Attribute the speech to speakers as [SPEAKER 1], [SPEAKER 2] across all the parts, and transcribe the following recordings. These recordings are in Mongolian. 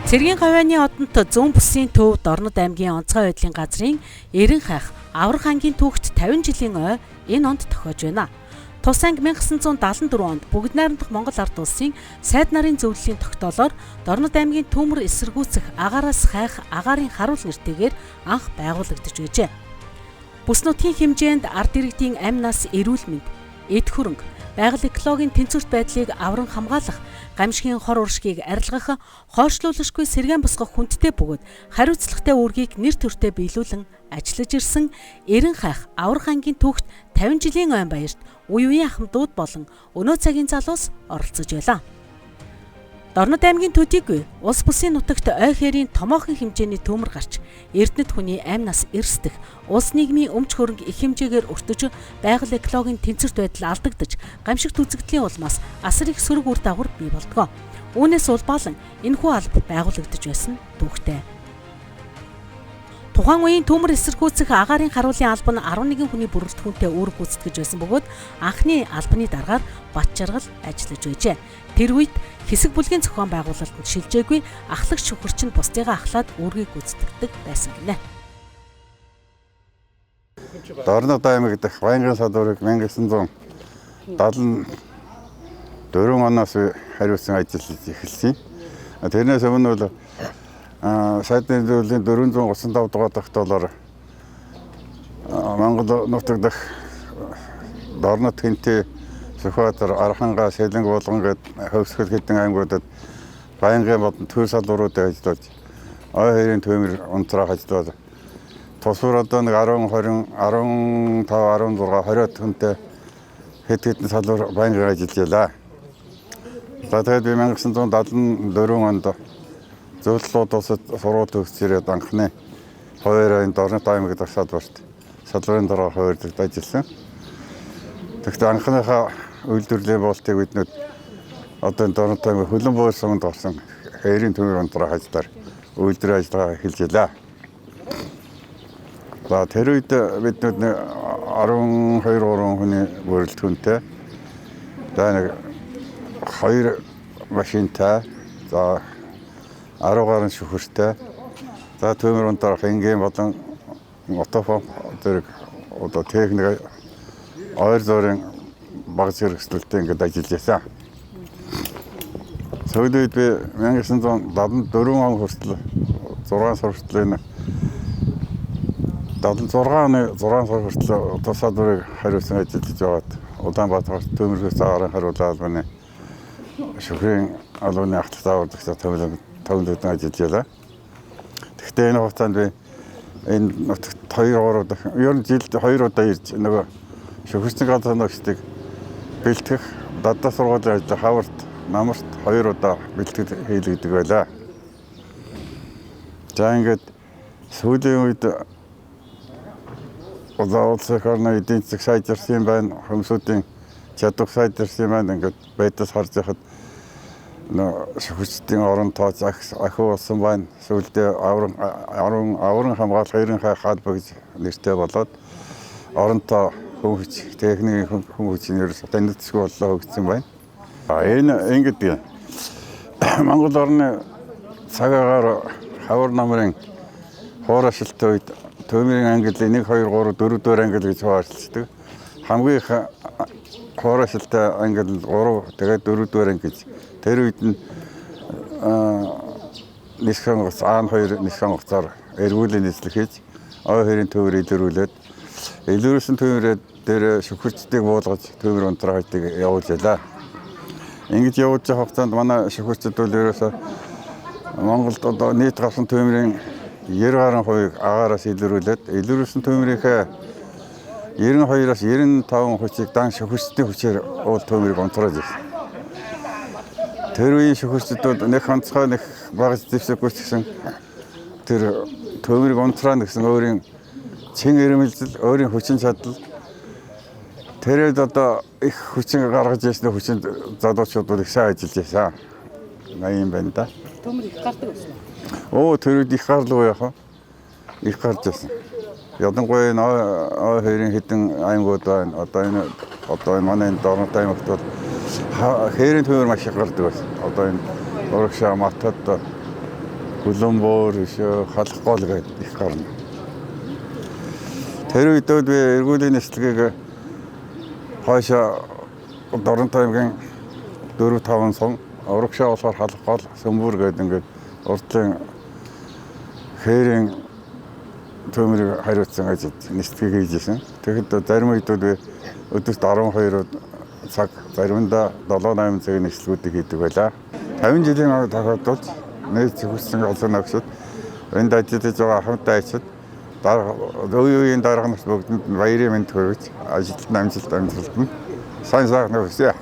[SPEAKER 1] Цэргийн Говьяаны одонт зүүн бүсийн төв Дорнод аймгийн онцгой байдлын газрын Эрен хайх аврах ангийн түүхт 50 жилийн ой энэ онд тохиож байна. Тус анги 1974 онд Бүгд найрамдах Монгол ард улсын сайд нарын зөвлөлийн тогтоолоор Дорнод аймгийн Төмөр эсэргүүцэх агаараас хайх агаарын харуул нэртэйгээр анх байгуулагдаж байжээ. Бүс нутгийн хэмжээнд ард иргэдийн амь нас, эрүүл мэнд, эд хөрөнгө, байгаль экологийн тэнцвэрт байдлыг авран хамгаалах, гамшигын хор уршгийг арилгах, хойшлуулшгүй сэргээн босгох хүндтэй бөгөөд хариуцлагатай үүргийг нэр төртөө биелүүлэн ажиллаж ирсэн Эрен хайх аврах ангийн түүхт 50 жилийн ойн баярт үе үеийн ахмадууд болон өнөө цагийн залуус оролцож байлаа. Дорнод аймгийн төдийгүй улс бүсийн нутагт ой хээрийн томоохон хэмжээний төмөр гарч эрдэнэт хүний амь нас эрсдэх, улс нийгмийн өмч хөрөнгө их хэмжээгээр өртөж, байгаль экологийн тэнцвэрт байдал алдагдаж, гамшигт үзэгдлийн улмаас асар их сөрөг үр дагавар бий болдгоо. Үүнээс улбаалan энэхүү алба байгуулагдаж байсан түүхтэй. Тухайн үеийн төмөр эсэргүүцэх агаарын харуулын алба нь 11 хүний бүрэлдэхүүнтэй үүрэг гүйцэтгэж байсан бөгөөд анхны албаны дараагаар бат жаргал ажиллаж байжээ. Тэр үед хэсэг бүлгийн зохион байгуулалтанд шилжээгүй ахлагч шүхэрч нь бусдыгаа ахлаад үүргийг гүйцэтгэдэг байсан гинэ.
[SPEAKER 2] Дорнод аймаг дэх Баянган садуурыг 1974 оноос хариуцсан ажил эхэлсэн. Тэрнээс өмнө бол сайдны зөвлөлийн 435 дугаар тогтоолоор Монгол нутаг дэх Дорнод, Хинтэй, Сүхбаатар, Архангаа, Сэлэнг болгон гээд хөвсгөл хэдэн аймагуудад байнгын болон төр салбаруудыг ажиллаж ой хээрийн төмөр унтраах ажиллаад тусвар одоо нэг 10, 20, 15, 16, 20 хүнтэй хэдэн салбар байнгын ажиллаж байлаа. За тэгээд би 1974 онд зөвлөлүүд улсад сургууль төгсчирээд анхны хоёрын Дорнод аймаг дэх салбарт салбарын дараа хувирдагд ажилласан. Тэгэхдээ анхныхаа үйлдвэрлэлийн болтыг биднүүд одоо Дорнод аймаг хөлөн буур суманд орсон хээрийн төмөр унтраах ажиллаар үйлдвэрийн ажиллагаа эхэлж байлаа. За тэр үед биднүүд 12-3 хүний бүрэлдэхүүнтэй за нэг 2 машинтай за 10 гаруй шүхэртэй за төмөр унтраах энгийн болон мотофон зэрэг одоо техник ойр зургийн баг зэрэгслэлтэй ингээд ажиллаж байсан. Сүүлийн үед би 1974 он хүртэл 6 сар хүртэл 76 оны 6 сар хүртэл тус салбарыг хариуцсан ажиллаж байгаад Улаанбаатар төмөрөөс агаарын хариулын албаны шүхрийн албаны ахлах зааварлагчаар төвлөрсөн ажиллаж байлаа. Тэгэхдээ энэ хугацаанд би энэ нутагт 2-3 дахь ер нь жилд 2 удаа ирж нөгөө шүхэрчний ганцхан нөхцөлийг бэлтгэх дадаа сургуулийн ажил хаварт намарт 2 удаа бэлтгэл хийлгдэг байлаа. За ингээд сүүлийн үед улсын орны эдийн засаг сайжирсан байна, хүмүүсийн чадвар сайжирсан байна. Ингээд байдал харж байхад шүхэрчдийн орон тооц ахиу болсон байна. Сүүлдээ авран хамгаалах Эрен хайх алба гэж нэртэй болоод оронтой хүн хүч, техникийн хүн хүчний ерөөс танилцгүй боллоо өгсөн байна. Энэ ингэдэг Монгол орны цаг агаар хавар намрын хуурашилтын үед төмөрийн англи 1, 2, 3, 4 дугаар англи гэж хуваарлцдаг. Хамгийн их хуурашилттай англи 3, тэгээд 4 дугаар англи гэж. Тэр үед нь нисхэн гоц А2 нисхэн гоцоор эргүүлийн нийслэл хийж ой хээрийн төмөр илрүүлээд илрүүлсэн төмөрөө дээр шүхэрчдийг буулгаж төмөр унтраах ажлыг явуулж байлаа. Ингэж явуулж байгаа хугацаанд манай шүхэрчд бол ерөөсөө Монголд одоо нийт гарсан төмөрийн 90 гаруй хувийг агаараас илрүүлээд илрүүлсэн төмөрийнхээ 92-аас 95 хүчийг дан шүхэрчдийн хүчээр уул төмөрийг унтрааж ирсэн. Тэр үеийн шүхэрчдүүд нэг онцгой нэг багц дэвсэггүй ч гэсэн тэр төмөрийг унтраана гэсэн өөрийн чин ирмэлзэл, өөрийн хүчин чадал тэрээд одоо их хүчин гаргаж ирсэн хүчин залуучууд бол их сайн ажиллаж байсан. Ийм байна да.
[SPEAKER 1] Төмөр их гардаг байсан.
[SPEAKER 2] Тэр үед их гарлуу яах вэ? Их гарч байсан. Ядангуяа ой хээрийн хэдэн аймагуд байна. Одоо энэ манай Дорнод аймагт бол хээрийн төмөр маш их гардаг байсан. Одоо энэ Урагшаа, Матад, Улаанбуур ишээ халах гол гэдэг их гарна. Тэр үед би эргүүлийн нэслэгийг хойшоо Доронтой аймгийн 4-5 сон урагшаа болохоор халах гол Сөмбөр гэдэг ингээд урдлын хээрийн төмөрийг хариуцсан ажид нэслэгийг хийжсэн. Тэгэхэд зарим үед би өдөрт 12 цаг заримдаа 7-8 цагийн нэслэгүүдийг хийдэг байлаа. 50 жилийн тохиолдолд нийт зөвхөссөн олон агшид энд ажиллаж байгаа хамтаа ажид үеийн дарга нарт бүгдэнд баярын мэнд хүргэж ажилд амжилт нь сайн сайхан хүсье.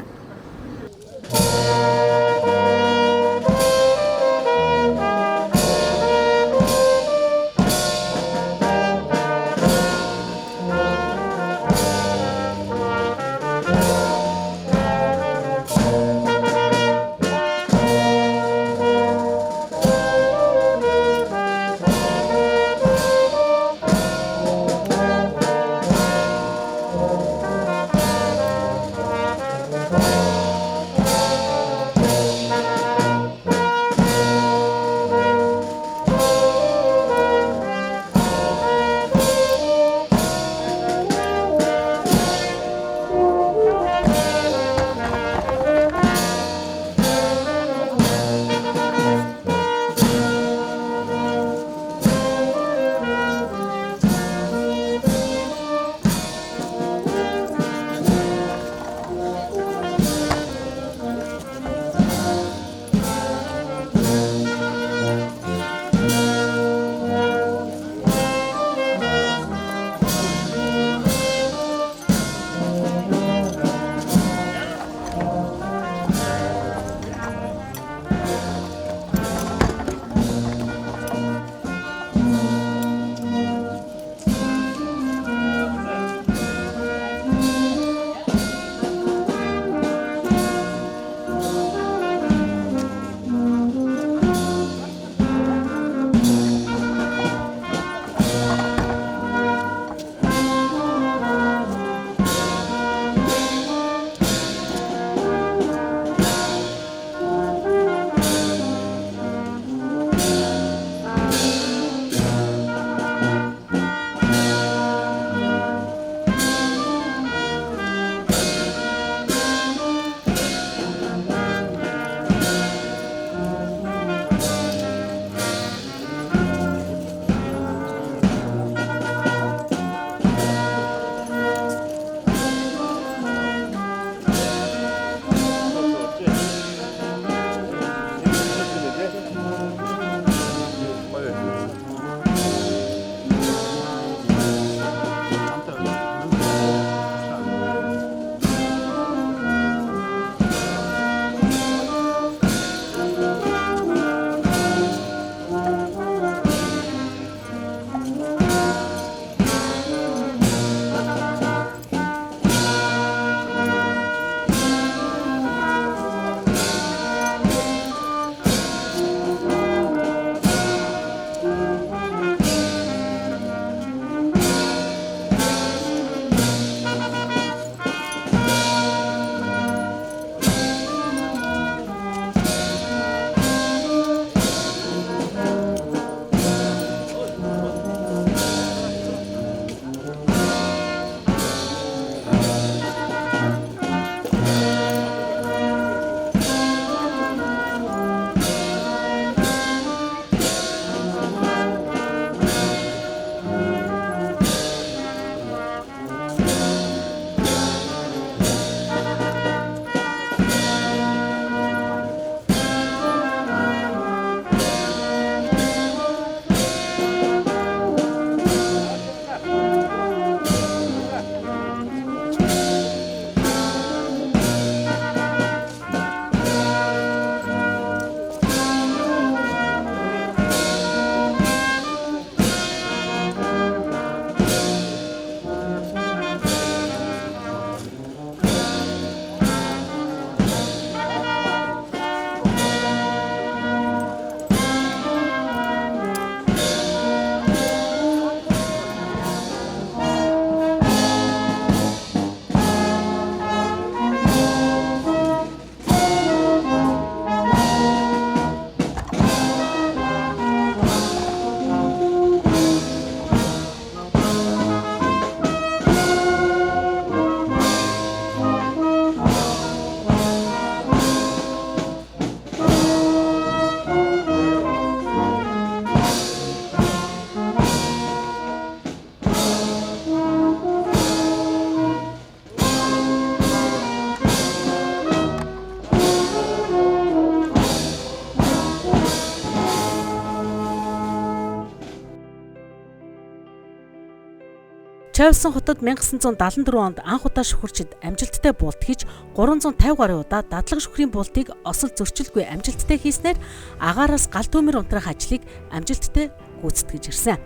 [SPEAKER 1] Чойвсон хотод 1974 онд анх удаа шүхэрчид амжилттай буулт хийж 350 гаруй удаа дадлаг шүхрийн буултыг осол зөрчилгүй амжилттай хийснээр агаараас гал түмэр унтраах ажлыг амжилттай гүйцэтгэж ирсэн.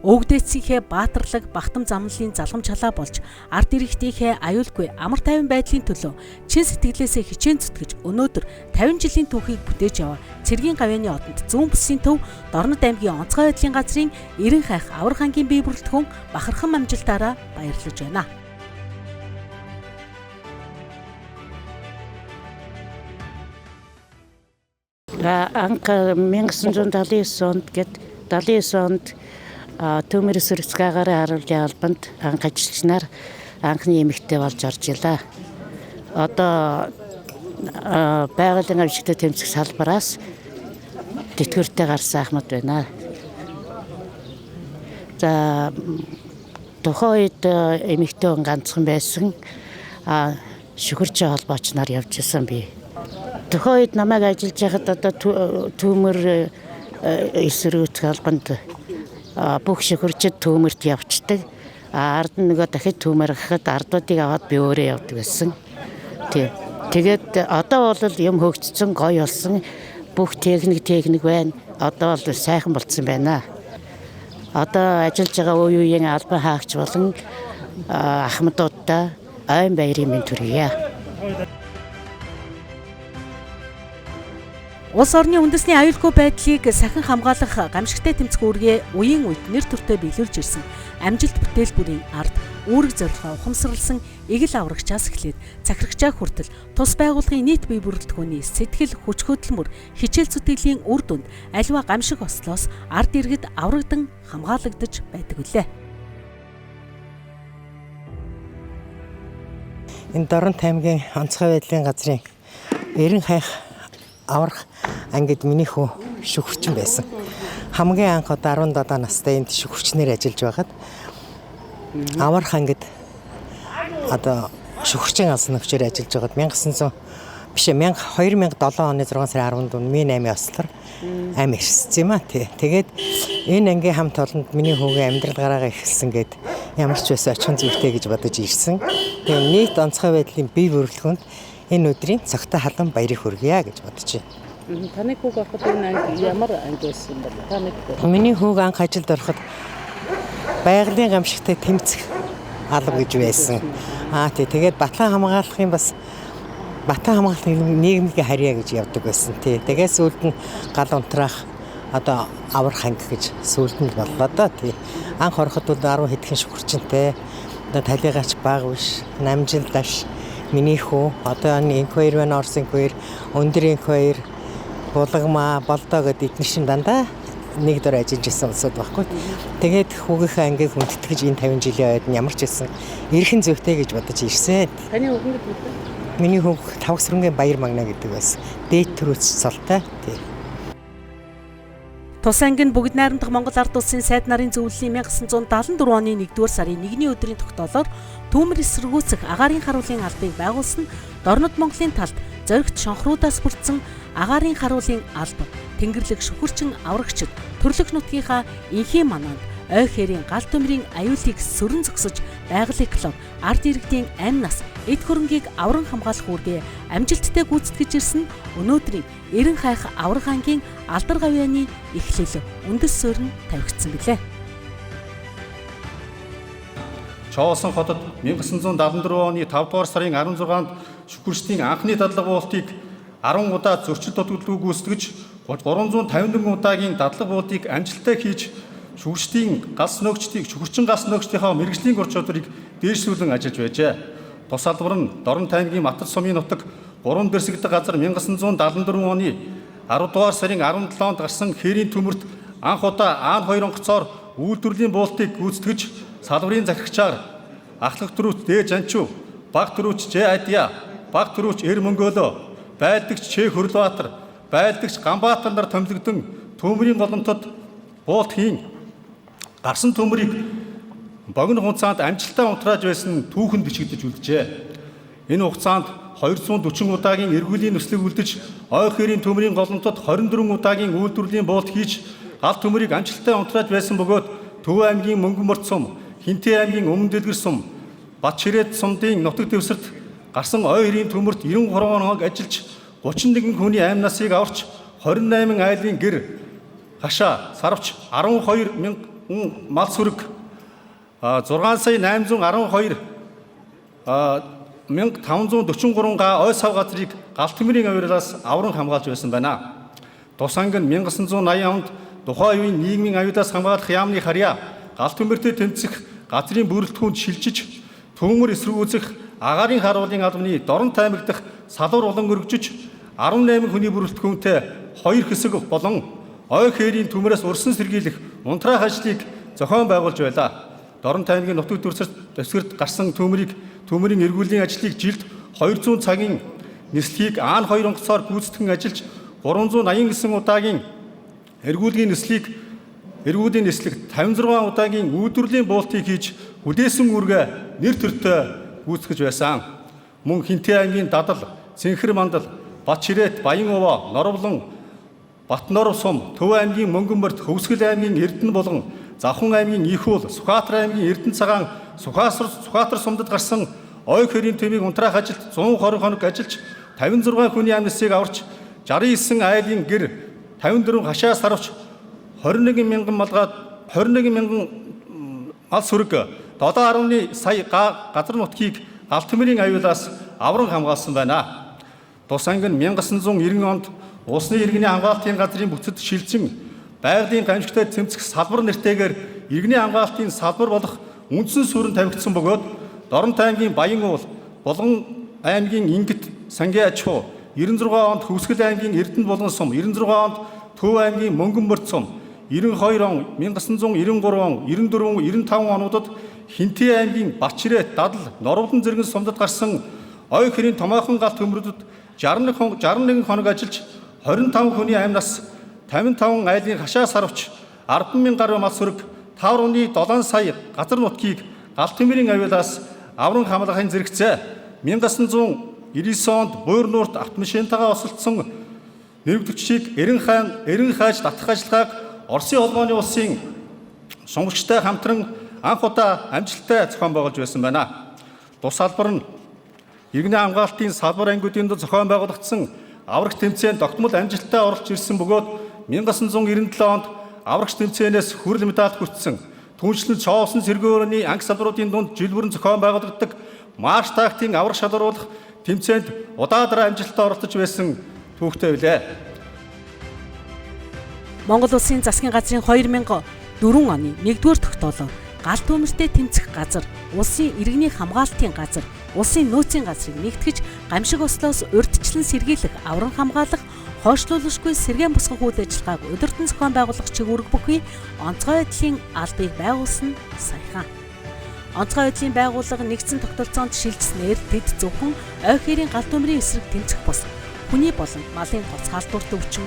[SPEAKER 1] Өвгдээцийнхээ баатарлаг бахтам замналын залгам чалаа болж ард иргэдийнхээ аюулгүй амар тайван байдлын төлөө чин сэтгэлээсээ хичээн зүтгэж өнөөдөр 50 жилийн түүхийг бүтээж яваа Цэргийн гавьяаны одонд зүүн бүсийн төв Дорнод аймгийн онцгой байдлын газрын Эрен хайх аврах ангийн бие бүрэлдэхүүн бахархан амжилтаараа баярлаж байна.
[SPEAKER 3] Анка 1979 онд 79 онд Төмөр Сүрцгаагаараа харуулгын албанд анх ажилчнаар анхны эмэгтэй болж орж илаа. Одоо байгалийн авчигтай тэмцэх салбараас тэтгэвртэй гарсан ахмад байна. За тухайн үед эмэгтэй хүн ганцхан байсан. Шүхэрчийн холбооч нар явж исэн би. Тухайн үед намайг ажиллаж байхад одоо Төмөр эсрэгүүцэх албанд бүх шүхэрчид Төмөрт явцдаг. Ард нь нөгөө дахиж Төмөр гахад ардуудыг аваад би өөрөө явдаг байсан. Тэгээд одоо бол юм хөгжсөн, гоё болсон. Бүх техник байна. Одоо бол сайхан болцсон байна. Одоо ажиллаж байгаа үеийн албан хаагч болон ахмадуудаа айн баярын мэнд төргийе.
[SPEAKER 1] Улс орны үндэсний аюулгүй байдлыг сахин хамгаалах гамшигтай тэмцэх үүргээ үеийн үед нэр төртөө биелүүлж ирсэн амжилт бүтээлбэрийн ард үүрэг зорилгоо ухамсарласан эгэл аврагчаас эхлээд цахирагчаа хүртэл тус байгууллагын нийт бие бүрэлдэхүүний сэтгэл хүч хөдөлмөр хичээл зүтгэлийн үр дүнд аливаа гамшиг ослоос ард иргэд аврагдан хамгаалагдаж байдаг үлээ.
[SPEAKER 4] Энэ Дорнод аймгийн онцгой байдлын газрын Эрен хайх аврах ангид миний хүү шүхэрчин байсан. Хамгийн анх одоо 17 настай энд шүхэрчнэр ажиллаж байгаад аврах ангид одоо шүхэрчин алсан нөхчөөр ажиллаж байгаад 2007 оны 6 сарын 14-нд Ми 8-ын ослоор ам ирсэн юм аа тий. Тэгээд энэ ангийн хамт олонд миний хүүгийн амьдрал гараагаа эхэлсэн гэд ямар ч байсан очихын зүйтэй гэж бодож ирсэн. Тэгээд нийт онцгой байдлын бие бүрэлдэхүүнд энэ өдрийн цогтой халуун баярыг хүргье гэж бодож байна.
[SPEAKER 3] Таны хүүг ороход энэ анги ямар анги байсан бэ? Таны
[SPEAKER 4] миний хүүг анх ажилд ороход байгалийн гамшигтай тэмцэх алба гэж байсан. Тэгээд Батлан хамгаалахын нийгмийн харьяа гэж явдаг байсан. Тэгээд сүүлд нь гал унтраах одоо аврах анги гэж сүүлд нь боллоо да. Анх ороход бол 10 хэдхэн шүхэрчинтэй одоо талигаач баг биш намжилдаш миний хүү одоо инквайр байна, Орос инквайр, өндөр инквайр, булгамаа, болдоо гэдэг эдгээр шин дандаа нэг дор ажиллаж исэн улсууд байхгүй. Тэгээд хүүгийнхээ ангийг хүндэтгэж энэ 50 жилийн ойд ямар ч байсан эрхэн зүйтэй гэж бодож ирсэн.
[SPEAKER 3] Таны хүүхэн гэдэг үү?
[SPEAKER 4] Миний хүүг Тавгсрынгийн Баяр Магна гэдэг байсан. Дээд төрөөц цолтой.
[SPEAKER 1] Тус анги нь бүгд найрамдах Монгол ард улсын сайд нарын зөвлөлийн 1974 оны 1-р сарын 1-ний өдрийн тогтоолоор Төмөр эсрэгүүцэх агаарын харуулын албыг байгуулсан Дорнод Монголын талд зоригт шонхруудаас бүрдсэн агаарын харуулын алба Тэнгэрлэг шүхэрчин аврагчид төрлөх нутгийнхаа инхийн мананд ой хэрийн гал төмрийн аюулыг сөрөн зогсож байгалийн клуб ард иргэдийн амь нас эд хөрөнгийг авран хамгаалах үүргээ амжилттай гүйцэтгэж ирсэн өнөөдрийн Эрен хайх аврах ангийн алдар гавьяаны эхлэл үндэс суурь нь тавигдсан билээ.
[SPEAKER 5] Чоолсон хотод 1974 оны 5 дугаар сарын 16-нд шүхэрчдийн анхны дадлага буултыг 10 удаа зөрчил дутагдлыг гүйцэтгэж 354 удаагийн дадлага буултыг амжилттай хийж шүхэрчдийн галс нөгчдийг шүхэрчин галс нөгчдийнхаа мэргэжлийн ур чадварыг дээшлүүлэн ажиллаж байжээ. Тус албар нь Дорнод аймгийн Матар сумын нутаг 3 бэрсэгдэх газар 1974 оны 10 дугаар сарын 17-нд гарсан хээрийн төмөрт анх удаа Аан 2 онгоцоор үйлдвэрлэлийн буултыг гүйцэтгэж салбарын захирагчаар ахлах төрүүч Дэ Жанчуу, баг төрүүч Ж Адья, баг төрүүч Эр Мөнгөөлөө, байлдагч Ч Хөрлбаатар, байлдагч Ганбаатар нар томилогдсон төмрийн голомтод буулт хийн гарсан төмрийг богино хугацаанд амжилттай унтрааж байсан түүхэнд бичигдэж үлджээ. Энэ хугацаанд 240 удаагийн эргүүлийн нөхцөлийг үлдэж, ой хэрийн төмрийн голомтод 24 удаагийн үйлдвэрлэлийн буулт хийж, гал төмрийг амжилттай унтрааж байсан бөгөөд Төв аймгийн Мөнгөн Морд сум, Хинтээ аймгийн Өмнө Дэлгэр сум, Батчирээд сумдын нутаг дэвсэрт гарсан ой хэрийн төмөрт 93 хоног ажиллаж 31 хүний амь насыг аварч 28 айлын гэр хашаа сарвч 12 мянган мал сүрэг 6,812,543 га ой сав газрыг галт төмрийн авираас авран хамгаалж байсан байна. Тус анги нь 1980 онд тухайн үеийн нийгмийн аюулаас хамгаалах яамны харьяа галт төмөртэй тэмцэх газрын бүрэлдэхүүнд шилжиж төмөр эсрүүцэх агаарын харуулын албаны Дорнот аймаг дахь салуур улан өргөжж 18 хүний бүрэлдэхүүнтэй 2 хэсэг болон ой хээрийн төмрөөс урсан сэргийлэх унтраах ажлыг зохион байгуулж байлаа. Дорнот аймгийн нутаг дэвсгэрт гарсан төмрийн эргүүлийн ажлыг жилд 200 цагийн нислэгийг Аан 2 онгоцоор гүйцэтгэн ажиллаж 389 удаагийн эргүүлгийн нислэг 56 удаагийн үйлдвэрлэлийн буултыг хийж хүлээсэн үргэ нэр төртөө гүйцэтгэж байсан. Мөн Хинтээ аймгийн Дадал, Цэнхэр мандал, Батчирээд, Баян-Уваа, Норовлон, Батноров сум, Төв аймгийн Мөнгөнбөрт, Хөвсгөл аймгийн Эрдэнэ болон Завхан аймгийн Ихүүл, Сүхбаатар аймгийн Эрдэнэ цагаан, Сүхбаатар сумдад гарсан ой хэрийн төмийг унтраах ажилд 120 хоног ажиллаж 56 хүний амь насыг аварч 69 айлын гэр 54 хашаа сарвч 21 мянган мал сүрэг 7.1 сая газар нутгийг галт төмрийн аюулаас авран хамгаалсан байна. Тус анги нь 1990 онд Улсны иргэний хамгаалтын газрын бүтэд шилжин байгалийн гамшигтай тэмцэх салбар нэртэйгээр иргэний хамгаалтын салбар болох үндсэн суурин тавигдсан бөгөөд Дорнот аймгийн Баян-Уул, Булган аймгийн Ингэт, Сангийн Ачуу, 96 онд Хөвсгөл аймгийн Эрдэнэ болон сум, 96 онд Төв аймгийн Мөнгөнбөрт сум, 92 он, 1993 он, 94, 95 онуудад Хинтээ аймгийн Батчирээд, Дадал, Норовлон зэрэг сумдад гарсан ой хэрийн томоохон галт төмрүүдэд 61 хоног ажиллаж 25 хүний амь нас, 55 айлын хашаа сарвч, 10,000 гаруй мал сүрэг, 5.7 сая газар нутгийг галт төмрийн аюулаас авран хамгаалахын зэрэгцээ 1999 онд Буур нуурт автомашинтайгаа осолдсон нэрвдэгчийг Эрен хайж татах ажиллагааг Оросын холбооны улсын сонгогчтой хамтран анх удаа амжилттай зохион байгуулж байсан байна. Тус салбар нь иргэний хамгаалтын салбар ангиудын зохион байгуулагдсан аврагч тэмцээнд тогтмол амжилттай оролцож ирсэн бөгөөд 1997 онд аврагч тэмцээнээс хүрэл медаль хүртсэн. Түүнчлэн Чоосон сэргөөрөний анги салбаруудын дунд жил бүрэн зохион байгуулагддаг марш тактикийн аврах шалгаруулах тэмцээнд удаадараа амжилттай оролцож байсан түүхтэй билээ.
[SPEAKER 1] Монгол Улсын засгийн газрын 2004 оны 1-р тогтоолоор галт төмөртэй тэмцэх газар, улсын иргэний хамгаалтын газар, улсын нөөцийн газрыг нэгтгэж гамшиг ослоос урьдчилан сэргийлэх, авран хамгаалах, хойшлуулшгүй сэргээн босгох үйл ажиллагааг удирдан зохион байгуулах чиглэл бүхий онцгой байдлын албыг байгуулсан саяхан. Онцгой байдлын байгууллага нэгдсэн тогтолцоонд шилжснээр тэд зөвхөн ой хэрийн галт төмрийн эсрэг тэмцэх бус хүний болон малын гоц халдварт өвчин,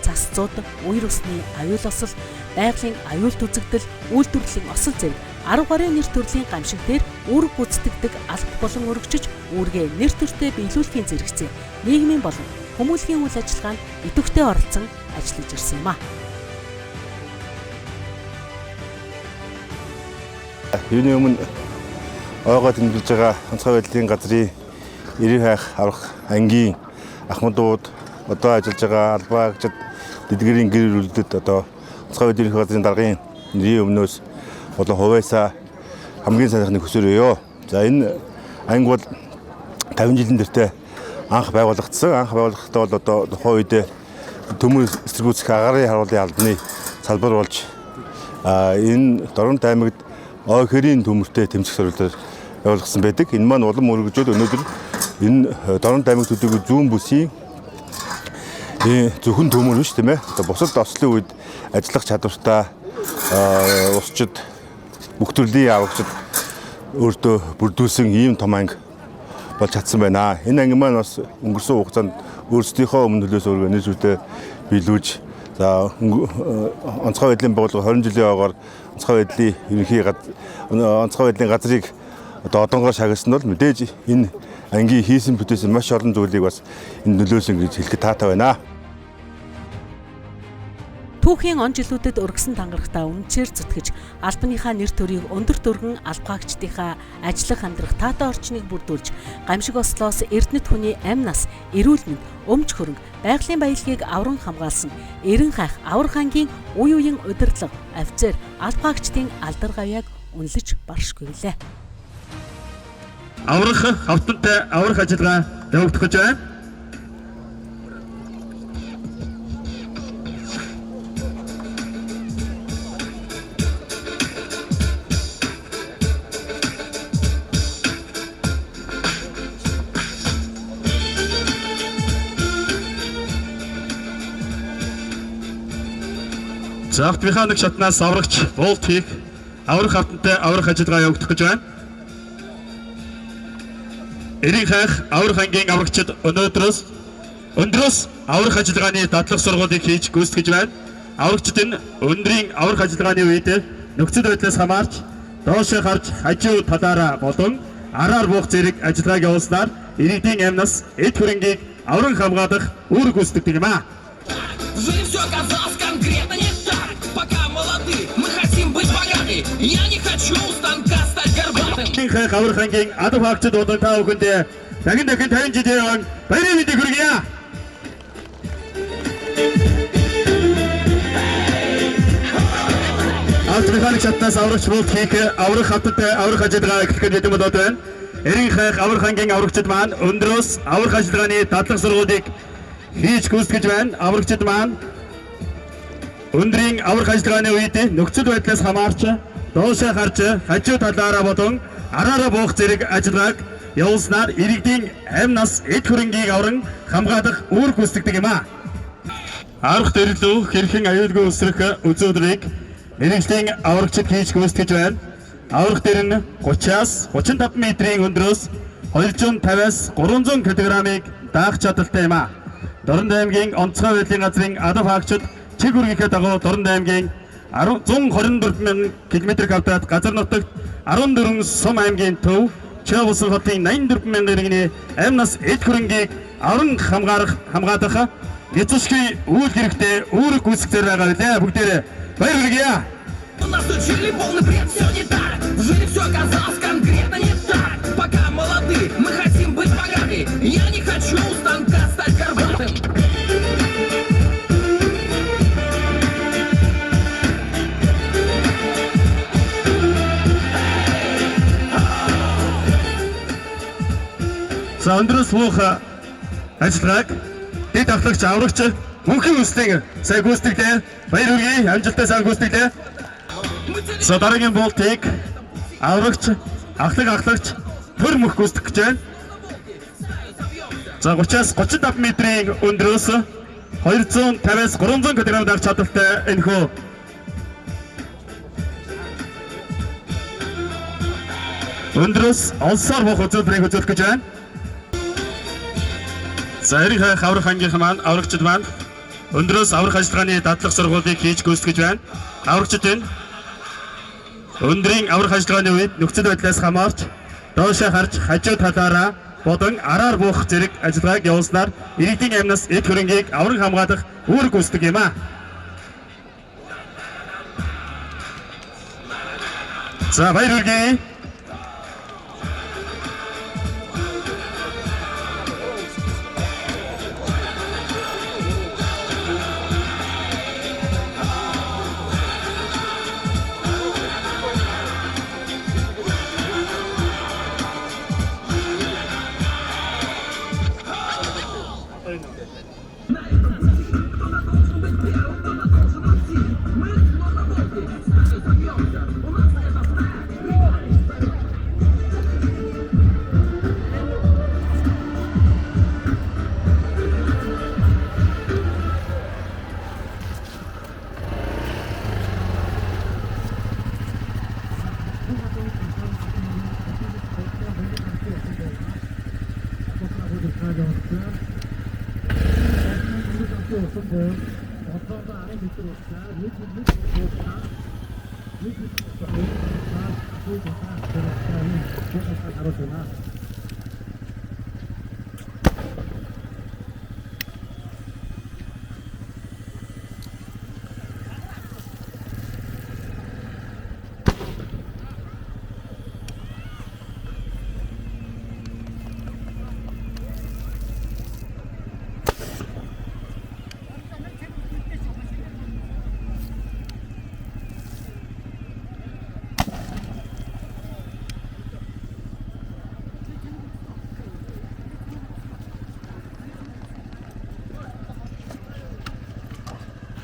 [SPEAKER 1] цас цууд, үер усны аюул осол, байгалийн аюулт үзэгдэл, үйлдвэрлэлийн осол зэрэг 10 гаруй нэр төрлийн гамшиг дээр үүрэг гүйцэтгэдэг албат болон өргөжж үүргээ нэр төртэй биелүүлэхийн зэрэгцээ нийгмийн болон хүмүүнлэгийн үйл ажиллагаанд идэвхтэй оролцсон ажиллаж ирсэн юм а.
[SPEAKER 6] Юуны өмнө ойгоо тэмдэглэж байгаа онцгой байдлын газрын эрийн хайх аврах ангийн ахмадууд одоо ажиллаж байгаа албаагчид дэдгэрийн гэр бүлдэд одоо онцгой байдлын газрын даргын нэрийн өмнөөс болон хувьяасаа хамгийн сайхны хүсээрээ. За энэ анги бол 50 жилийн тэртээ анх байгуулагдсан. Анх байгуулахдаа бол одоо тухайн үед төмөр эсэргүүцэх агаарын харуулын албаны салбар болж энэ Дорнот аймагт ой хэрийн төмөртэй тэмцэх зорилгоор байгуулагдсан байдаг. Энэ маань улам өргөжөөд өнөөдөр энэ Дорнот аймагт төдийгүй зүүн бүсийн зөвхөн төмөр биш тийм ээ. Одоо бусад ослын үед ажиллах чадвартай усчид бүх төрлийн аврагчид өөртөө бүрдүүлсэн ийм том анги болж чадсан байна. Энэ анги маань бас өнгөрсөн хугацаанд өөрсдийнхөө өмнө төлөөс өөрөө нэр сүртэй биелүүлж за онцгой байдлын байгууллага 20 жилийн ойгоор онцгой байдлын газрыг одоо одонгоор шагнасан бол мэдээж энэ ангийн хийсэн бүтээсэн маш олон зүйлийг бас энэ нөлөөсөн гэж хэлэхэд таатай байна.
[SPEAKER 1] Түүхийн он жилүүдэд өргөсөн тангарагтаа үнчээр зүтгэж албаныхаа нэр төрийг өндөр дүргэн албаагчдынхаа ажиллах амьдрах таатай орчныг бүрдүүлж гамшиг ослоос эрдэнэт хүний амь нас, эрүүл мэнд, өмч хөрөнгө, байгалийн баялагийг авран хамгаалсан Эрен хайх аврах ангийн үе үеийн удирдлага, офицер, албаагчдын алдар гавьяаг үнэлж баршгүй билээ.
[SPEAKER 7] Аврах хавтантай аврах ажиллагаа явагдах гэж байна. Загт механик шатнаас аврагч болт хийх аврах хавтантай аврах ажиллагаа явагдах гэж байна. Эрен хайх аврах ангийн аврагчид өндрөөс аврах ажиллагааны дадлах сургуулийг хийж гүйцэтгэж байна. Аврагчид нь өндрийн аврах ажиллагааны үед нөхцөл байдлаас хамаарч доошоо харж хажуу талаараа болон араар буух зэрэг ажиллагааг явуулснаар иргэдийн амнаас эд хөрөнгийг авран хамгаалах үүрэг гүйцэтгэдэг юм а.
[SPEAKER 8] Я не хочу у станка стать горбатым.
[SPEAKER 7] Хайх аврах ангийн адав хаагчид болон та бүхэндээ дахин 50 жилийн баярын мэндийг хүргье. Автомеханик шатнаас аврагч болт хийх аврах хавтантай аврах ажиллагаа эхлэх гэдэг болоод байна. Эрен хайх аврах ангийн аврагчид маань өндрөөс аврах ажиллагааны дадлах сургуулийг хийж гүйцэтгэж байна. Аврагчид маань өндрийн аврах ажиллагааны үед нөхцөл байдлаас хамаарч доошоо харж хажуу талаараа болон араараа буух зэрэг ажиллагааг явуулснаар иргэдийн амь нас эд хөрөнгийг авран хамгаалах үүрэг гүйцэтгэдэг юм а. Арга дэрлүү хэрхэн аюулгүй өсрөх үзүүлбэрийг мэргэжлийн аврагчид хийж гүйцэтгэж байна. Аврах дээр нь 30-аас 35 метрийн өндрөөс 250-аас 300 кг-ыг даах чадaltaй юм а. Дорнод аймгийн онцгой байдлын газрын адав хаагчид чиг үргийнхээ дагуу Дорнод аймгийн 124,000 км² газар нутагт 14 сум аймгийн төв Чавсан хотын 84,000 иргэний амь нас эд хөрөнгийг авран хамгаалах эцэсгүй үйл хэрэгтэй үүрэг гүйцэтгэж байгаа лээ. Бүгдээрээ баяр хүргэе.
[SPEAKER 8] У нас тут жили полный бред, все не так. В жизни все оказалось конкретно не так. Пока молоды, мы хотим быть богаты. Я не хочу у станка стать горбатым.
[SPEAKER 7] За өндрөөс буух ажиллагааг дэд авлагч аврагч мөнхийн үстэй сайн гүйцэтгэлээ. Баяр хүргэе. Амжилттай сайн гүйцэтгэлээ. За дараагийн болтыг аврагч ахлагч төр мөх гүйцэтгэж байна. За 30-аас 35 метрийн өндрөөс 250-аас 300 кг даах чадaltaй энэхүү өндрөөс олсоор буух үзүүлбэрийг үзүүлэх гэж байна. За эрен хайх аврах ангийнхан маань аврагчид маань өндрөөс аврах ажиллагааны дадлах сургуулийг хийж гүйцэтгэж байна. Аврагчид энэ өндрийн аврах ажиллагааны үед нөхцөл байдлаас хамаарч доошоо харж хажуу талаараа болон араар буух зэрэг ажиллагааг явуулснаар иргэдийн амнаас эд хөрөнгийг авран хамгаалах үүрэг гүйцэтгэдэг юм а. За баяр хүргэе.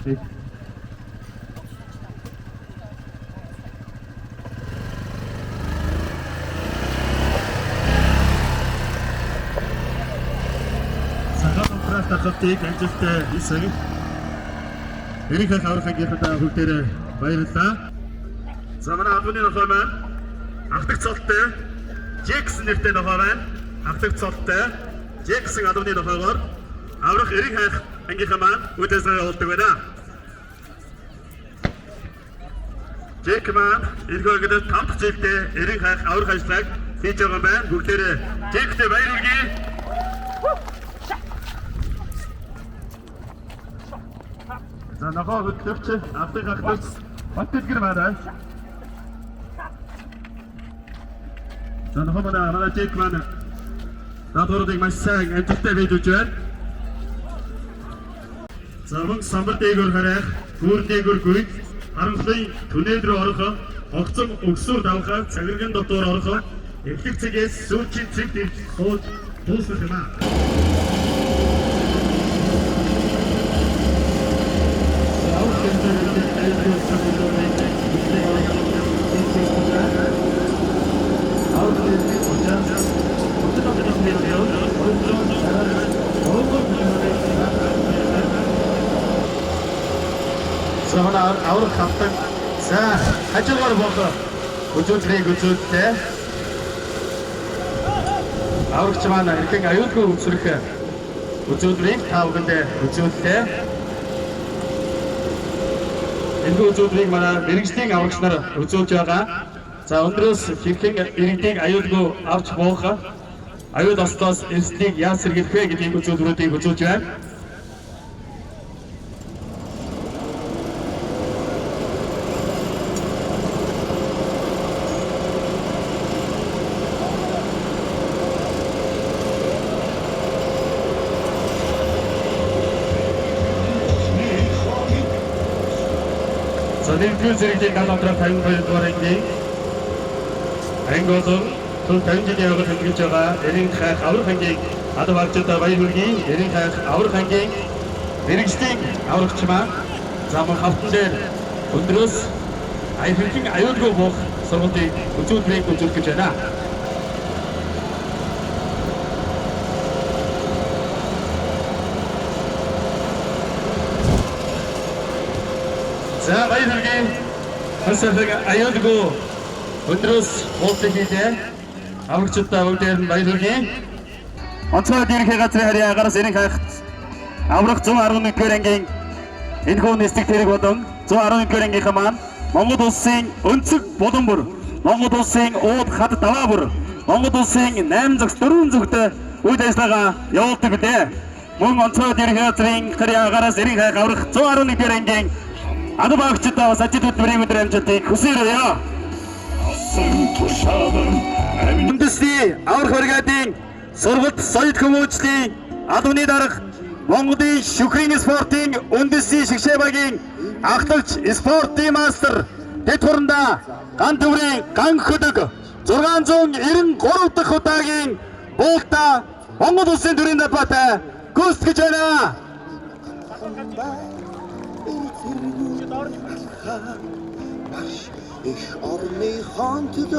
[SPEAKER 7] хөлтийг хөлтийг амжилттай хийсэн. Эрийн хайх аврах ангийнхаа хөлтөөр баярлалаа. За манай албаны нохой маань автах цолтой Жекс нэртэй нохой байна. Автах цолтой Жекс албаны нохойгоор аврах эрийн хайх ангийнхаа маань үдээсээ явуулдаг байна. Жек маань эргөөд 5 дахь жилдээ эрийн хайх аврах ажлыг хийж байгаа байна. Бүгдээрээ Жектэй баярлалаа. За нохоо хөтлөгч автыг ахлаж Батэлгэр байна. За нохоо манай Жек маань даадуурыг маш сайн амжилттай бийж өгч байна. За мөн самбар дээгүүр харах, гүүр дээгүүр гүйж, харанхлын түнэл рүү орох, огцом өгсөөр давхаа, цагирган дотор орох, эхлэх цэгээс сүүчийн цэг дэрж сууж дуусгах юм аа. Sonra avrup kaptan sa hacılar bakı ucuzluğu ucuzluğu avrup çamana erkek ayutku uçurke ucuzluğu tavgında ucuzluğu энэ үзүүлбэрийг манай мэрэгжлийн аврагч нар үзүүлж байгаа. За өнөөдрөөс хэрхэн иргэдийг аюулгүй авч буух, аюул ослоос эрсдлийг яаж сэргийлэх вэ гэдгийг үзүүлбэрүүдийг үзүүлж байна. Нэгдүгээр зэрэгтэй галантраа 52 дугаар ангийн ангиолон түн 50 жилийн явгал хэлгэж байгаа эрийн хайх аврах ангийн ад багцтай баяр хүргэе. Эрийн хайх аврах ангийн мэрэгжлийн аврагч маань замын хавтан дээр өндрөөс аюулгүй аюулгүй бох сургалтыг үзүүлбэрийг үзүүлэх гэж байна. За баяр хүргэе. Хасардаг аюулгүй өндрөөс болтыг хийлээ. Аврагчдаа бүгдээр нь баяр хүргэе. Онцгой дээрхээ газрын харьяа агараас эрийн хайхт аврах 111-р ангийн энэхүү нислэг тэрэг болон 111-р ангийнхаа маань Монгол улсын өнцөг булан бүр, Монгол улсын ууд хад даваа бүр, Монгол улсын 8 зөв 4 зөвхтэй үйл ажиллагаа явуулдаг билээ. Мөн онцгой дээрхээ газрын харьяа агараас эрийн хайх аврах 111-р ангийн ад багцтай бас ажил хөтөлбөрийн өдөр амжилтыг хүсье. Үндэсний аврах бригадын сургалт соёл хүмүүжлийн албаны дарга Монголын шүхрийн спортын үндэсний шигшээ багийн ахлагч спортын мастер дэд хурандаа ган төврийн ган хөдөг 693 дахь удаагийн буулта Монгол улсын төрийн далбаатай гүйцэтгэж байна.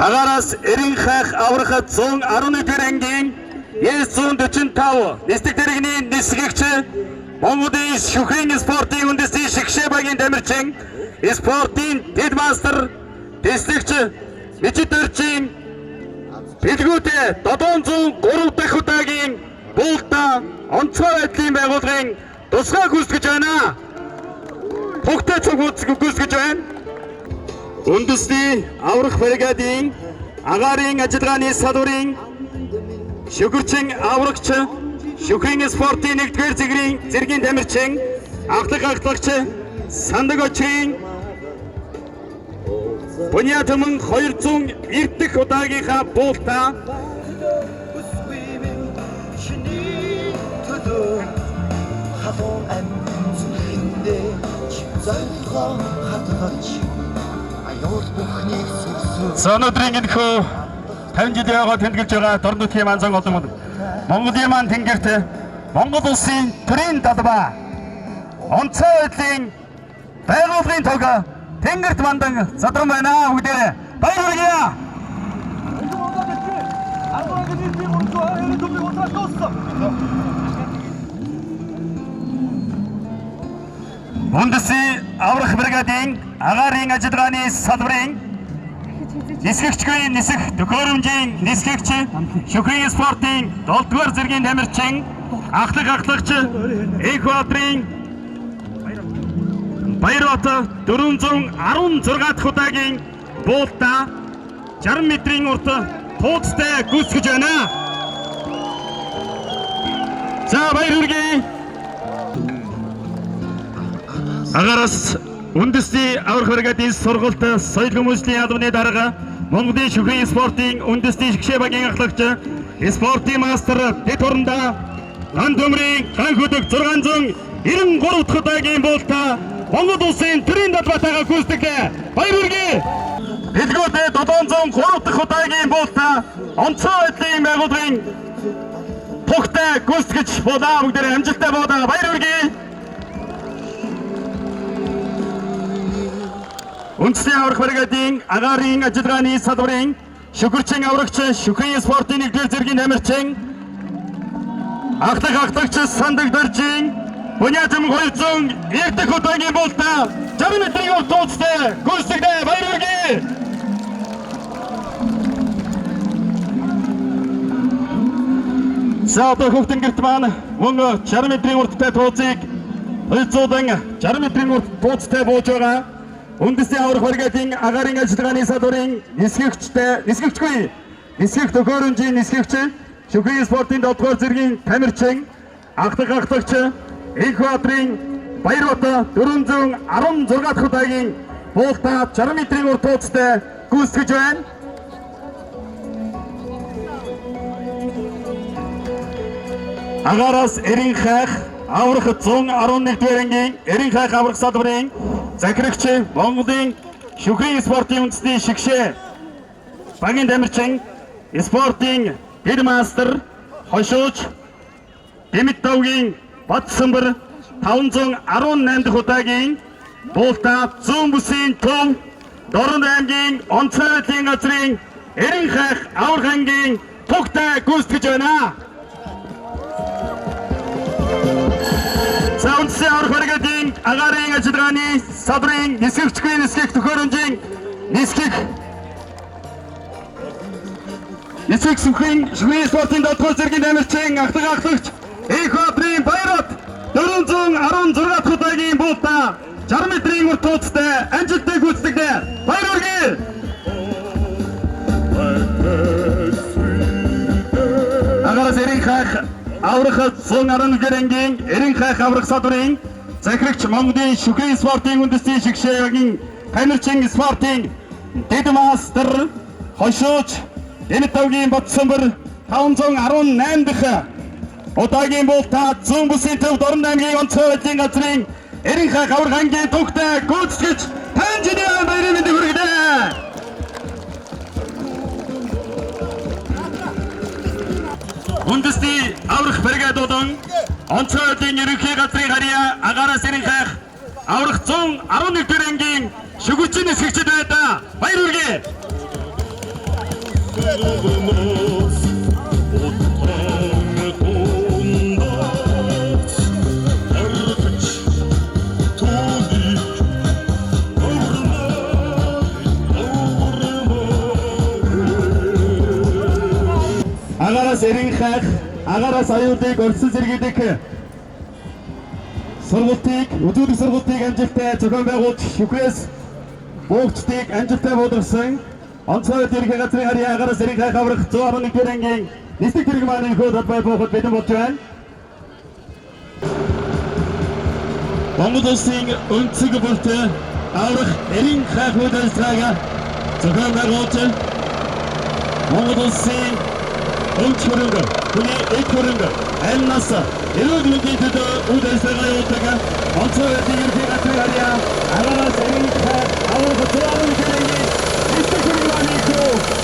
[SPEAKER 7] Агараас эрийн хайх аврахад 111 ангийн 945 нислэг тэрэгний нисгэгч Монголын шүхрийн спортын үндэсний шигшээ багийн дамирчин спортын дэд мастер нислэгч Мичит өрчин Билгүүтэй 703 дахь удаагийн буулта онцгой байдлын байгууллагын тусгай гүйцэтгэж байна. Бүгдээ гүйцэтгэж байна. Үндэсний аврах бригадын агаарын ажиллагааны салбарын шүгүрчин аврагч шүхрийн спортын 1-р зэргийн дамирчин ахлагч сандаг очрын Буниатман 290 дахь удаагийнхаа буулта Өнөөдрийн энэхүү 50 жилийн явгал тэмдэглэж байгаа дорн нутгийн маань зан олон Монголын маань тэнгэрт Монгол улсын төрийн далбаа онцгой байдлын Байгуулгын тог тэнгэрт мандан задран байна бүгдээрээ. Баяр хүргэе. Үндэсний аврах бригадын агаарын ажиллагааны салбарын нисгэгчгийн нисэх төхөөрөмжийн нисгэгч Шүхрийн спортын 7-р зэргийн тамирчин ахлагч Эквадорын Баярбатар 416 дахь удаагийн буултаа 60 метрийн урт тууцтай гүйцэтгэж байна. За баяр хүргэе. Агараас үндэсний аврах бригадын сургалт соёл хүмүүжлийн албаны дарга Монголын Шүхрийн спортын үндэсний шгшээ багийн ахлагч спортын мастер дэд хурандаа ган төмрийн ган хөдөг 693 дахь удаагийн буултаа Монгол улсын төрийн далбатайгаа гүйцэтгэлээ. Баяр хүргэе. Дэлгүүртээ 703 дахь удаагийн буултаа онцгой байдлын байгууллагын тогтой гүйцэтгэж болоо бүгдээрээ амжилттай болоо. Баяр хүргэе. Үндэсний аврах бригадын агаарын ажиллагааны салбарын шүгүрчин аврагч Шүхрийн спортын 1-р зэргийн тамирчин ахлагч Сандаг Доржийн Буняжим 200 дахь удаагийн буултаа 60 метрийн урт тууцтай гүйцэтгэлээ. Баяр хүргэе. За одоо хөвтөн гэрт маань мөн 60 метрийн урттай тууцыг 260 метрийн урт тууцтай бууж байгаа. Үндэсний аврах бригадын агаарын ажиллагааны салбарын нисгэгч төхөөрөмжийн нисгэгч Шүхрийн спортын 7-р зэргийн тамирчин ахлагч Эквадорын Баярбатар 416 дахь удаагийн буултаа 60 метрийн урт тууцтай гүйцэтгэж байна. Агараас эрен хайх аврах 111-р ангийн эрен хайх аврах салбарын захирагч Монголын Шүхрийн спортын үндэсний шгшээ багийн тамирчин спортын дэд мастер хошууч Дэмэт давгийн Батсамбар 518 дахь удаагийн буултаа зүүн бүсийн төв Дорн аймгийн онцгой байдлын газрын эрен хайх аврах ангийн тогтой гүйцэтгэж байна. За үндэсний аврах бригадын агаарын ажиллагааны салбарын нисгэгчгийн нисгэх төхөөрөмжийн нисгэх Шүхрийн спортын 7-р зэргийн тамирчин ахлагч Эквадорын Баярбатар 416 дахь удаагийн буултаа 60 метрийн урт тууцтай амжилттай гүйцэтгэлээ. Баяр хүргэе. Агараас эрен хайх аврах 111-р ангийн эрен хайх аврах салбарын захирагч Монголын Шүхрийн спортын үндэсний шгшээ багийн тамирчин спортын дэд мастер хошууч Дэмэт давгийн Батсамбар 518 дахь удаагийн буултаа зүүн бүсийн төв Дорн аймгийн онцгой байдлын газрын эрен хайх аврах ангийн тогтой гүйцэтгэж таньжны баярын мэндийг хүргэнэ. Үндэсний аврах бригадуудын онцгой байдлын ерөнхий газрын харьяа агаараас эрен хайх аврах 111-р ангийн шүгүрчин нисгэгчид байдаг. Баяр хүргэе. Агараас эрен хайх агараас аюулыг өрсөн зэрэгдэх өдөртөг сургалтыг амжилттай зохион байгуулж Шүхрээс буугчдыг амжилттай буулгасан онцгой ерөнхий газрын харьяа агараас эрен хайх аврах 111-р ангийн нисдэг тэрэг маань хөөд албай буухад бэлэн болж байна. Монгол улсын өнцөг бүртээ аврах эрен хайх үйл ажиллагааг зохион байгуулж Монгол улсын өнц хөрөнгө, хүний эд хөрөнгө, аль нас эрүүл мэндийн төлөө үйл ажиллагаа явуулдаг онцгой ерөнхий газрын харьяа агараас эрен хайх аврах 111-р ангийн нисдэг тэрэг маань хөөд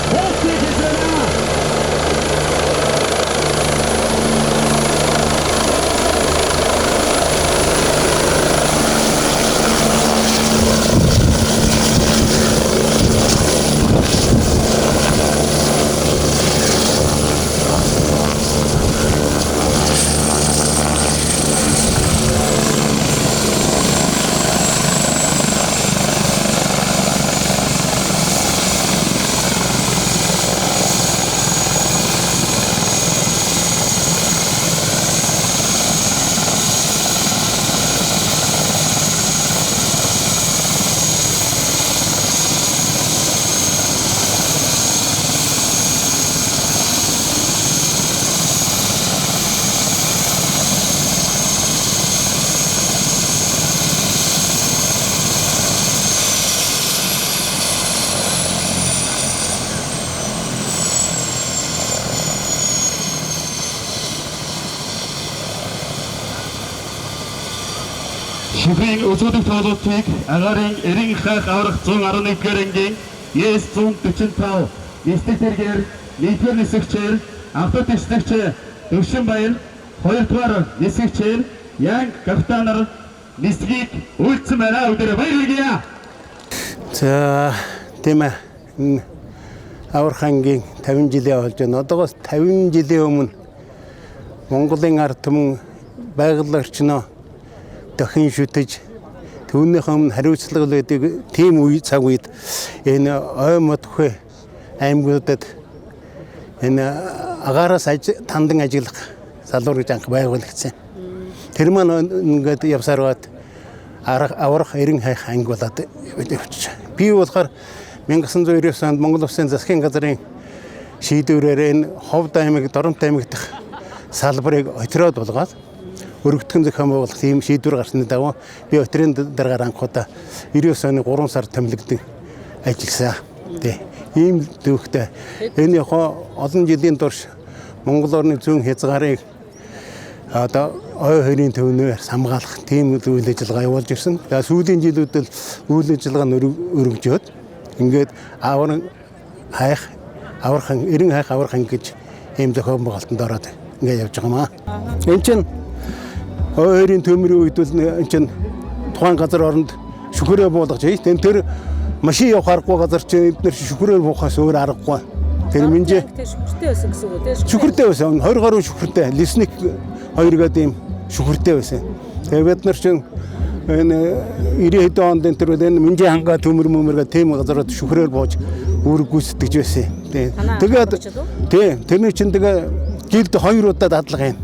[SPEAKER 7] Шүрийн өсөлтөг тоглолтыг агарын 90 хах аврах 111-р ангийн ЕС 145 нислэг тэргээр нийтгээр нисгчээр автот нислэгч Төвшинбаяр 2-р нисгчээр Янг капитанаар нислэгийг үйлдсэн байна. Өдөрөө баяр хүргэе.
[SPEAKER 9] За тийм ээ. Аврах ангийн 50 жилийн болж байна. Одоогоос 50 жилийн өмнө Монголын ард түмэн байгаль орчноо дахин шүтэж түүнийхээ өмнө хариуцлага байдаг тийм үе цаг үед энэ ой модхой аймагуудад энэ агаараас тандан ажиллах салуур гэж анх байгуулагдсан. Тэр маань ингээд явсараад аврах 90 хайх анги болоод явж. Би болохоор 1999 онд Монгол Улсын засгийн газрын шийдвэрээр энэ Ховд аймаг, Доромт аймаг дахь салбарыг отроод болгоод өргөдгөн зохион байгуулах тийм шийдвэр гарсны дагуу би отрын дараагаар анхудаа 99 оны 3 сард томилогдсон ажилласан. Тэ. Ийм төвхтэй энэ яг олон жилийн турш Монгол орны зүүн хязгаарыг одоо ой хоёрын төвнөөр хамгаалах тийм үйл ажиллагаа явуулж ирсэн. Сүүлийн жилүүдэд үйл ажиллагаа нь өргөжөөд ингээд аврах 90 хайх аврах гэж ийм зохион байгуулалтанд ороод ингээд явж байгаа маа. Энэ чинь ой хоёрын төмрийн үед бол энэ чинь тухайн газар оронд шүхрээ буулгаж тийм тэр машин явах аргагүй газар чинь эдгээр шүхрээр буухаас өөр аргагүй. Тэр минжээ
[SPEAKER 1] шүхртэй байсан гэсэн үг тийм.
[SPEAKER 9] Шүхртэй байсан. 20 гаруй шүхртэй. Лесник 2 гэдэг ийм шүхртэй байсан. Тэгээ бид нар чинь энэ 90 хэд онд энэ төр энэ Минжээ хангаа төмөр мөмөргээ тийм газарууд шүхрээр бууж үүрэг гүйцэтгэж байсан. Тэгээд тэрний чинь тэгээ жилд 2 удаа дадлага юм.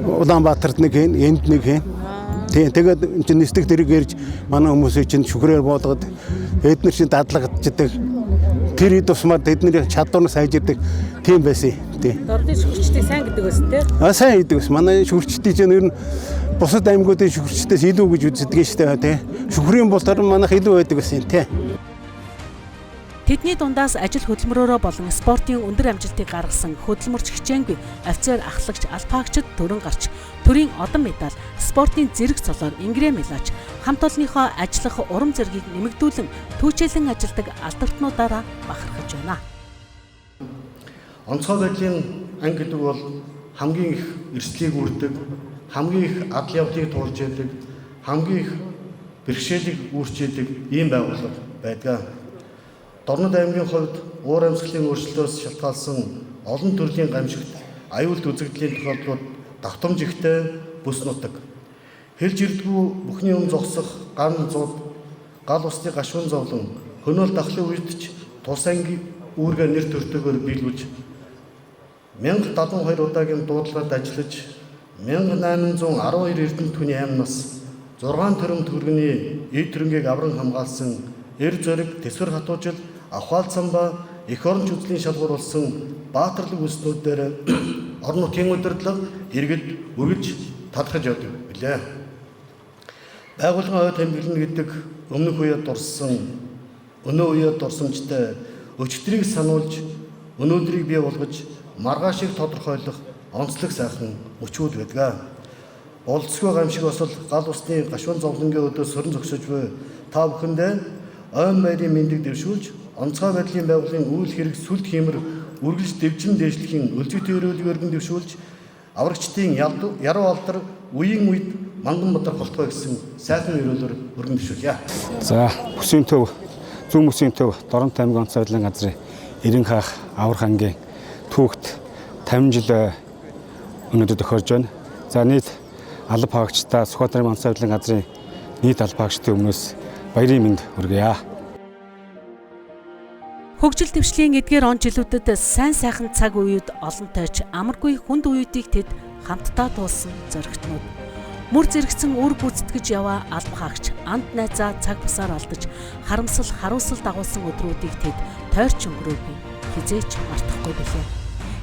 [SPEAKER 9] Улаанбаатарт нэг хийн, энд нэг хийн. Тэгээд энэ чинь нислэг дэрэг ирж манай хүмүүсийг чинь шүхрээр буулгаад эдгээр чинь дадлагддаг. Тэр тусмаар тэдний чадвар нь сайжирдаг тийм байсан.
[SPEAKER 1] Дордын шүхрчдийг сайн гэдэг байсан тийм.
[SPEAKER 9] Сайн гэдэг байсан. Манай шүхрчдийг чинь ер нь бусад аймагуудын шүхрчдээс илүү гэж үздэг шүү дээ. Шүхрийн бултар манайх илүү байдаг байсан тийм.
[SPEAKER 1] Тэдний дундаас ажил хөдөлмөрөөрөө болон спортын өндөр амжилтыг гаргасан хөдөлмөрч хичээнгүй офицер ахлагч алпаагчид төрөн гарч төрийн одон медаль, спортын зэрэг цолоор ингрээ мэлаач, хамт олонныхоо ажиллах урам зоригийг нэмэгдүүлэн түүчээлэн ажилдаг алдартнуудаараа бахархаж байна.
[SPEAKER 5] Онцгой байдлын анги гэдэг бол хамгийн их эрсдлийг үрдэг, хамгийн их адал явдлыг туулж яадаг, хамгийн их бэрхшээлийг үүрч яадаг ийм байгууллага байдаг. Дорнод аймгийн хувьд уур амьсгалын өөрчлөлтөөс шалтгаалсан олон төрлийн гамшигт аюулт үзэгдлийн тохиолдлууд давтамж ихтэй бүс нутаг. Хэлж ирдгүү бүхний өмнө зогсох ган зууд, гал усны гашуун зовлон, хөнөөл дахлын үед ч тус анги үүргээ нэр төртөөгөөр биелүүлж 1072 удаагийн дуудлагад ажиллаж 1812 эрдэнэ түүний амь нас 6 төрөм төргөний эд төрөнгийг авран хамгаалсан эр зориг тэсвэр хатуужил Ахвал самба эх оронч үзлийн шалгуур болсон баатарлаг үснүүдээр орон нутгийн удирдлага иргэд үргэлж талхаж явдаг билээ. Байгууллагын ой тэмдэглэн гэдэг өмнөх үеэд дурсан, өнөө үеэд дурсамжтай өчтөрийг сануулж, өнөөдрийг бий болгож, маргаашийг тодорхойлох онцлог сайхан өчүүд байдаг. Болцгүй гамшиг осол гал усны гашуун зовлонгийн өдөөс сөрөн зогсож буй та бүхэндээ ойн байрын мэндийг дэвшүүлж онцгой байдлын байгууллагын үйл хэрэг сүлд хиймэр үргэлж дэвжин дээшлэхийн өлзөтэй өрөөлөг өргөн дэвшүүлж аврагчдын яруу алдар үеийн үед манган бодлого болтгой гэсэн сайхан өрөөлөөр өргөн дэвшүүлье.
[SPEAKER 10] За бүсийн төв зүүн бүсийн төв Доромт аймгийн онцгой байдлын газрын 90 хаах аврах ангийн түүхт 50 жил өнөөдөр тохиолж байна. За нийт алба хаагчдаа Сүхбаатарын онцгой байдлын газрын нийт алба хаагчдын өмнөөс баярын мэнд хүргье.
[SPEAKER 1] Хөгжил дэвшлийн эдгээр он жилүүдэд сайн сайхан цаг үеуд олонтойч амаргүй хүнд үеүүдийг тэд хамтдаа туулсан зоригтнууд. Мөр зэрэгцэн үр гүйцэтгэж яваа алба хаагч анд найзаа цаг бусаар алдаж харамсал харуулсал дагуулсан өдрүүдийг тэд тойрч өнгөрөөгүй хизээч мартахгүй билээ.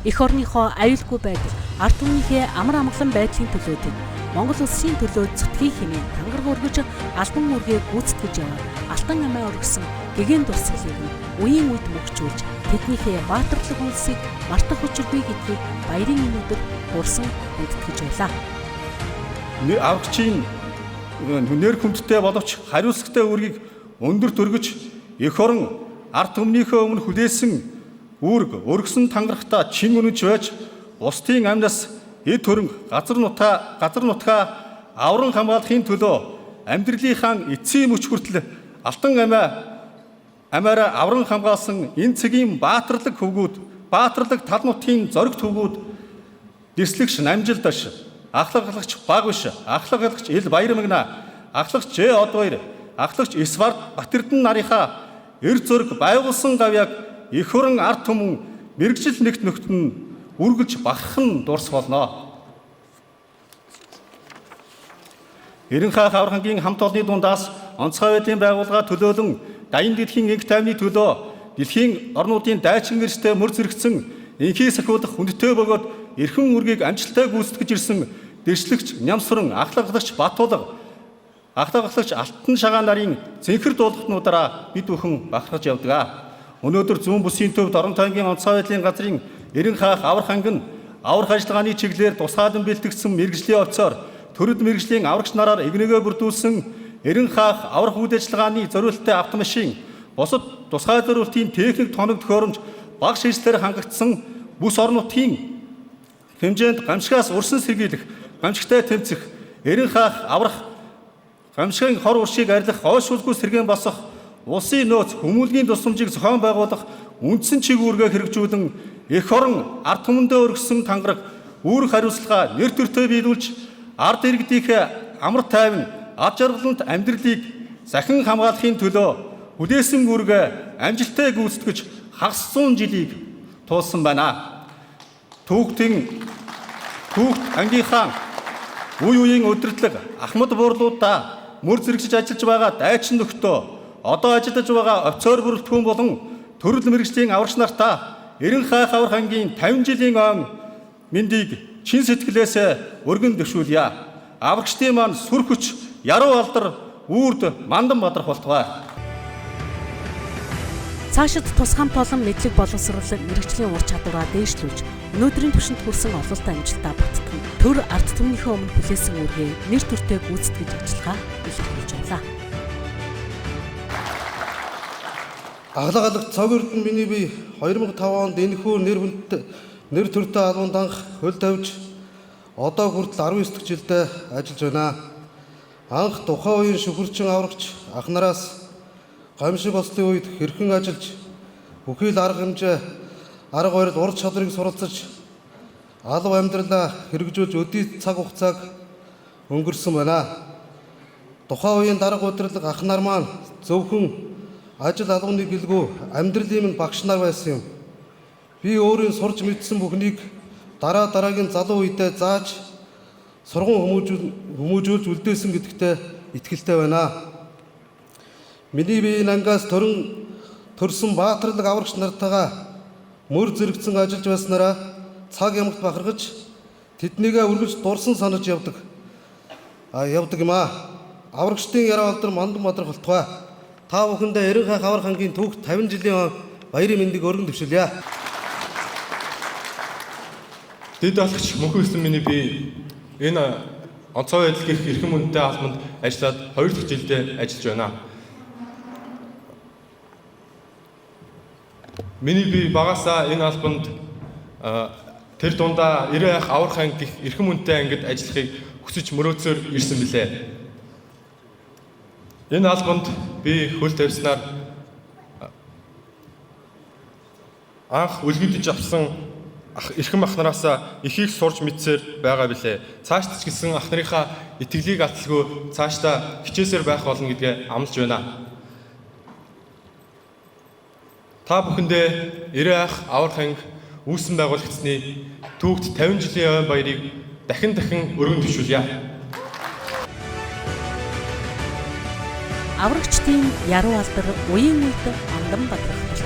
[SPEAKER 1] Эх орныхоо аюулгүй байдал, ард түмнийхээ амар амгалан байдлын төлөө тэд Монгол улсын төлөө зүтгий хэмээн тангараг өргөж албан үүргээ гүйцэтгэж яваа алтан амиа өргөсөн гэгэн дурсгалыг үеийн үед мөгчүүлж тэднийхээ баатарлаг үйлсийг мартах учиргүй гэдгийг баярын минутад дурсан мэдтгэж байлаа.
[SPEAKER 5] Аврагчийн нэр хүндтэй боловч хариуцлагатай үүргийг өндөрт өргөж эх орон ард түмнийхөө өмнө хүлээсэн үүрэг өргөсөн тангарахта чин үнэнч байж бусдын амьнаас эд хөрөнгө газар нутгаа авран хамгаалахын төлөө амьдралынхаа эцсийн мөч хүртэл алтан амиараа авран хамгаалсан энэ цэгийн баатарлаг тал нутгийн зориг төвгүүд дэслэгч намжилдаш ахлаглагч Багвиш, ахлаглагч Ил Баярмагна, ахлагч Ж Одбаяр, ахлагч Исвард Батэрдэн нарынхаа эр зөрг байгуулсан гавьяаг эх орон ард түмэн мэрэгжил нэгт нөхтөн үргэлж бахархан дурс болно. Эрен хаах авархангийн хамт олонны дундаас онцгой байдлын байгууллага төлөөлөн дайны дэлхийн инх тайвны төлөө дэлхийн орнуудын дайчин нэрстэй мөр зэрэгцэн инхий сахиулах хүндтэй бөгөөд эрхэм үргийг амжилттай гүйцэтгэж ирсэн дэвшлэгч Нямсран, ахлаглагч Батулга, ахлаглагч Алтан Шагаан нарын цэнхэр дуулалтнуудаараа бид бүхэн бахархаж явдаг. Өнөөдөр зүүн бүсийн төвд орон тойрны онцгой байдлын газрын Эрен хаах аврах анги нь аврах ажиллагааны чиглэлээр тусгайлан бэлтгэгдсэн мэрэгжлийн офицер, төрөд мэрэгжлийн аврагч нараар эгнэгээ бүрдүүлсэн Эрен хаах аврах үйл ажиллагааны зориулттай автомашин, бусад тусгай зориултын техник тоног төхөөрөмж багш хэвслэр хангагдсан бүс орон нутгийн хэмжээнд гамшигаас урсан сэргийлэх, гамшигтай тэмцэх, Эрен хаах аврах гамшигын хор уршийг арилгах, ойшуулгүй сэргээн босох, улсын нөөц хүмүүлгийн тусламжийг зохион байгуулах үндсэн чиг үүргээ хэрэгжүүлэн эх орон ард түмэндээ өргөсөн тангараг үүрэг хариуцлага нэр төртөө биелүүлж ард иргэдийнхээ амар тайван ад жаргалант амьдралыг захин хамгаалахын төлөө хүлээсэн үүргээ амжилттай гүйцэтгэж хагас 100 жилийг туулсан байна. Түүхт ангийнхаа үе үеийн удирдлага Ахмад буурлуудаа мөр зэрэгшиж ажиллаж байгаа дайчин нөхдөө одоо ажиллаж байгаа офицер бүрэлдэхүүн болон төрөл мэргэжлийн аврагч нартаа Эрен хаах аврах ангийн 50 жилийн он мэндийг чин сэтгэлээс өргөн дэвшүүлье. Аврагчдын маань сүр хүч, яруу алдар, үрд мандан бадрах болтугай.
[SPEAKER 1] Цаашид тус хамт олон мэдлэг боловсруулалт мэрэгжлийн ур чадвараа дээшлүүлж өнөөдрийн түвшинд хүрсэн ололттой амжилтаа баттган төр ард түмнийхээ өмнө хүлээсэн үүргээ нэр төртөө гүйцэтгэж ажиллагаа илэрхийлж байлаа.
[SPEAKER 11] Аглагалагч цог эрдэнэ миний бие 2005 онд энэхүү нэр төртөө албанд анх хөл тавьж одоо хүртэл 19 дахь жилдээ ажиллаж байна. Анх тухайн үеийн шүхэрчин аврагч ах нараас гамшиг ослын үед хэрхэн ажиллаж бүхий л арга хэмжээ арга барил ур чадварыг суралцаж алав амьдралаа хэрэгжүүлж өдий цаг хугацааг өнгөрсөн байна. Тухайн үеийн дарга удирдлага ах нар маань зөвхөн ажил албаны гэлгүй амьдралын минь багш нар байсан юм. Би өөрийн сурч мэдсэн бүхнийг дараагийн залуу үедээ зааж сургууль хүмүүжүүлж үлдээсэн гэдэгтээ итгэлтэй байна. Миний биеийн ангаас төрсөн баатарлаг аврагч нартайгаа мөр зэрэгцэн ажиллаж байснараа цаг ямагт бахархаж тэднийгээ үргэлж дурсан санаж явдаг юм аа. Аврагчдын яруу алдар мандан бадрах болтугай. Та бүхэндээ Эрен хаах аврах ангийн түүхт 50 жилийн баярын мэндийг өргөн дэвшүүлье.
[SPEAKER 12] Дэд алхагч мөнхөн эзэн миний би энэ онцгой байдал гэх эрхэм үнэтэй албанд ажиллаад 2 дахь жилдээ ажиллаж байна. Миний би багасаа энэ албанд тэр дундаа Эрен хаах аврах анги гэх эрхэм үнэтэй ангид ажиллахыг хүсэж мөрөөцөөр ирсэн билээ. Энэ албанд би хөл тавьснаар анх үлгэгдэж авсан эрхэм ах нараасаа ихийг сурж мэдсээр байгаа билээ. Цаашд ч гэсэн ах нарынхаа итгэлийг аталгүй цаашдаа хичээсээр байх болно гэдгээ амлаж байна. Та бүхэндээ Эрен хаах аврах анги үүсгэн байгуулагдсны түүхт 50 жилийн баярыг дахин өргөн дэвшүүлье.
[SPEAKER 1] Аврагчдын яруу алдар үеийн үед амдан бадрах